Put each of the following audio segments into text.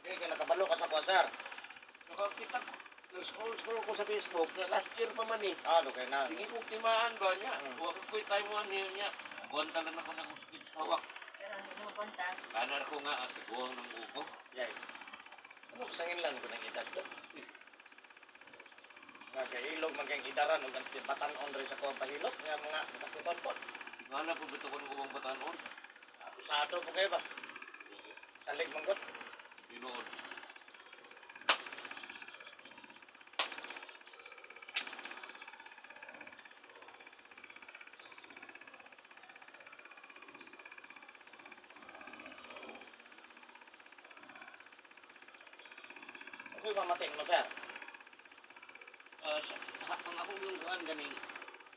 Sige, kaya nakabalo ka sa kuha, sir. Nakakita ko. Nag-scroll ko sa Facebook na last year pa man eh. Okay na. Sige kong timaan ba niya? Hmm. Huwag ko'y time one niya. Buwanta na ako ng hospital sa hawak. Pero hindi mo kontak. Kanar ko nga at buwang ng uko. Yay. Ano sangin lang ko ng edad ko? Nga kailog maging idaran o ganti batanon rin sa kuha pahilot. Nga mga sakiton po. Nga na po bito ko ng ubang batanon. Abusado po kayo ba? Salig manggot. Binood. Ako yung mamating mo, sir. Ang akong yung kuhan ganing.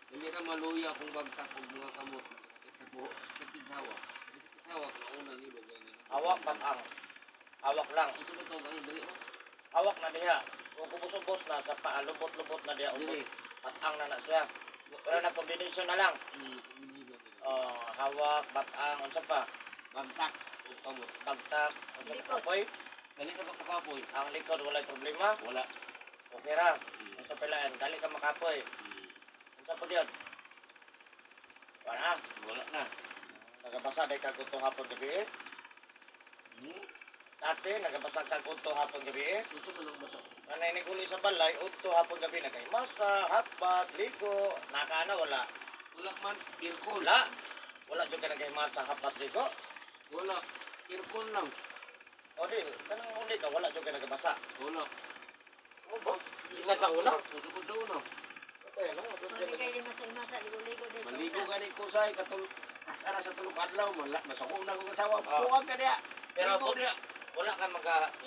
Hindi ka maluya kung bagtak o mga kamot. Sakit sa buhok. Sakit sa hawak. Sakit sa hawak na una nilo. Hawak batang. Hawak lang. Ito ba ito? Ganun dali oh. Hawak na diha. Kung kubos-ubos na sa paa, lubot-lubot na diha. Dili. Batang na siya. Pero na-combination na lang. Hawak, batang, unsa pa? Bagtak o kamot. Bagtak, unsa pa kapoy? Dali ka makapoy. Ang likod walay problema. Wala. Okay ra. Unsa pilaan? Dali ka makapoy. Unsa pa diyon? Wala. Wala na. Nagabasa day ka kuto hapon gabi. Dati nagabasa ka kuto hapon gabi. Gusto mo lang ba ito? Nanay ni kuli sa balay, utto hapon gabi na kay masa, hatbat, ligo, nakana wala. Wala man. Irkon. Wala. Wala jud ka nagay masa, hatbat, ligo. Wala. Irkon lang. O di, kanang uli ka wala jud ka nagabasa. Wala. Ano ba? Ikan sa una? Gusto ko sa una. Okay, no. Hindi kayo di masa-masa, ligo-ligo din sa Maligo una. ka ni Kusay. Kasara sa tulog adlaw. Masako na ko kasawa. Ah. Buwag ka niya. Pero Ligo niya. wala ka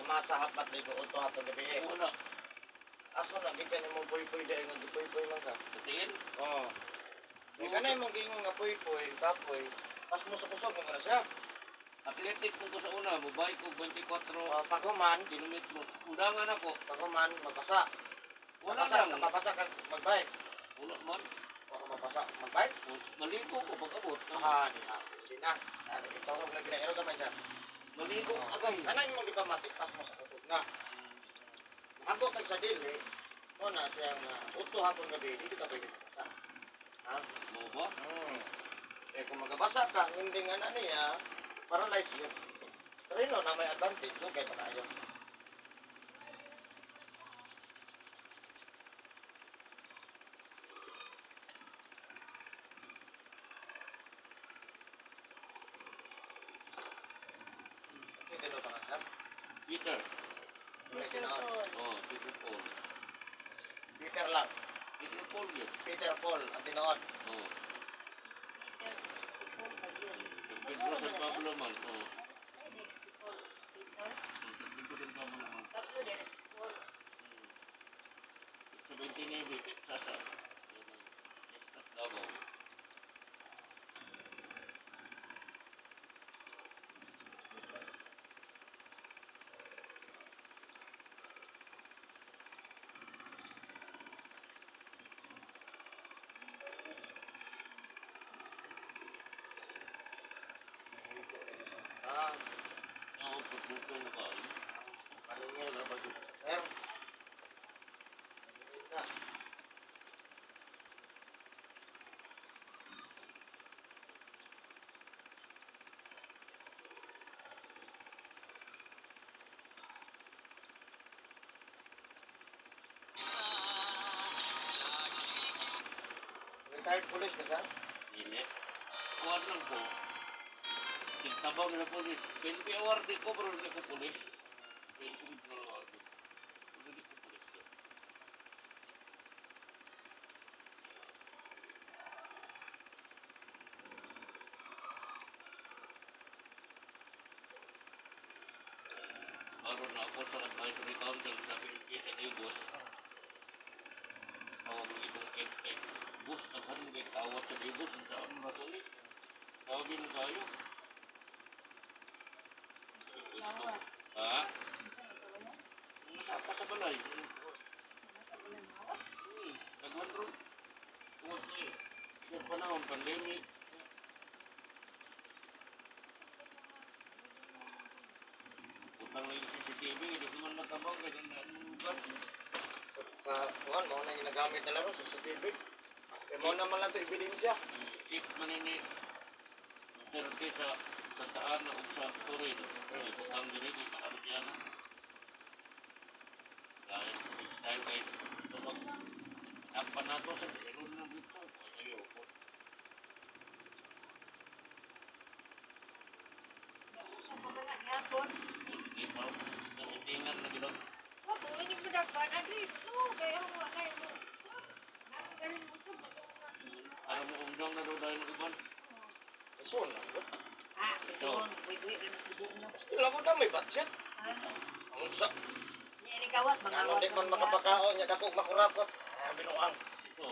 masa, hatbat, ligo, utto hapon gabi. Wala. Aso na gikan mo puy-puy dai nga puy-puy man ka. Batiin. Oh. Di kanay mo gingon nga puy-puy, kapoy. Pas mo sa kusog mo na siya. Athletic ko sa una. Mubay ko 24 Paghuman, kilometro. Udangan ako. paghuman mabasa. Wala Mabasa, lang. mabasa ka magbike. Wala man. Ako mabasa magbike. Maligo ko pag-abot. Di na. Ano ito ko lagi na ero gamay siya. Maligo agay. Kanay mo di ba matipas mo sa kusog na. Abot ang sa dili. Mo na siya nga utto hapon gabi, di ka pwede mabasa. Ha? Mo ba? Eh kung magabasa ka, hindi nga na niya, paralyzed yun. Pero yun, na may advantage, no? Kaya panayo. Hindi na pangasap. Peter. Mr. Paul. Oh, Peter Paul. Peter lang. Peter Paul yun. Peter Paul, ang tinood. Oh. Peter, si Paul ba yun? Pedro sa Pablo man. Oh. Ay, di si Paul. Peter. Pedro sa Pablo man. Pablo din si Paul. Sa 29, Texas. Davao. Ah, Oo, pagbuto na ka. kaningil na ba dito? Sir? Na. Retired police ka, sir? Hindi. Kuwan lang ko. Tabang na polis. Pwede ko award ko, pero hindi ko polis. Pwede ko hindi ko award. Hindi ko polis ko. Aron na ako sa advisory council sa Pilipinas sa Digos. Tawag mo itong ek-ek. Bus, naghan may tawag sa Digos. Sa ano na tuloy? Tawagin kayo. Tawa. Ha? Nasapa sa balay. Nag-100. Tuwag ko eh. Sa panahon, pandemic. Punta Parang may CCTV, hindi ko naman natabang, ganun na ang lugar. Sa kuhan, mo na yung nagamit na laro sa CCTV. Kaya mo naman lang ito ebidensya. Chief manini, Duterte sa taan na sa Turin. Ibutang diri, di mahal dyan. Dahil, dahil kayo, tumag, takpan na to sa silun ng bitsa. Ayoko. Sa mga nagyapon. Hindi pa, nasitingan na gano'n. Wa ko ini budak ban adrit. So, kaya mo na mo. So, galing mo sa Ano mo undang na daw dahil ng iban? So na. Ah, ito, wait, rin sa buong na. Sila mo na may budget. Ano? Ang sa, Ini kawas, mga ano di man makapakaon niya dako makurapot. Ah, binuang. Ito.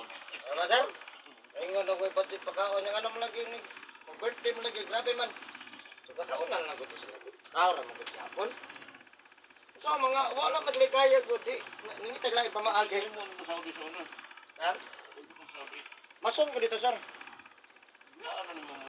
Ano sir? Ingon na may budget pakaon yung ano mo lagi ni. Kung birthday mo lagi, grabe man. So kakaunan lang ko sila. Kaura mo ko yapon. So mga wala maglikaya ko di. Ningitag lang ipamaagi. Ano mo ang Saudi sa una? Sir? Ano mo Saudi? Mason ko dito sir. Wala na naman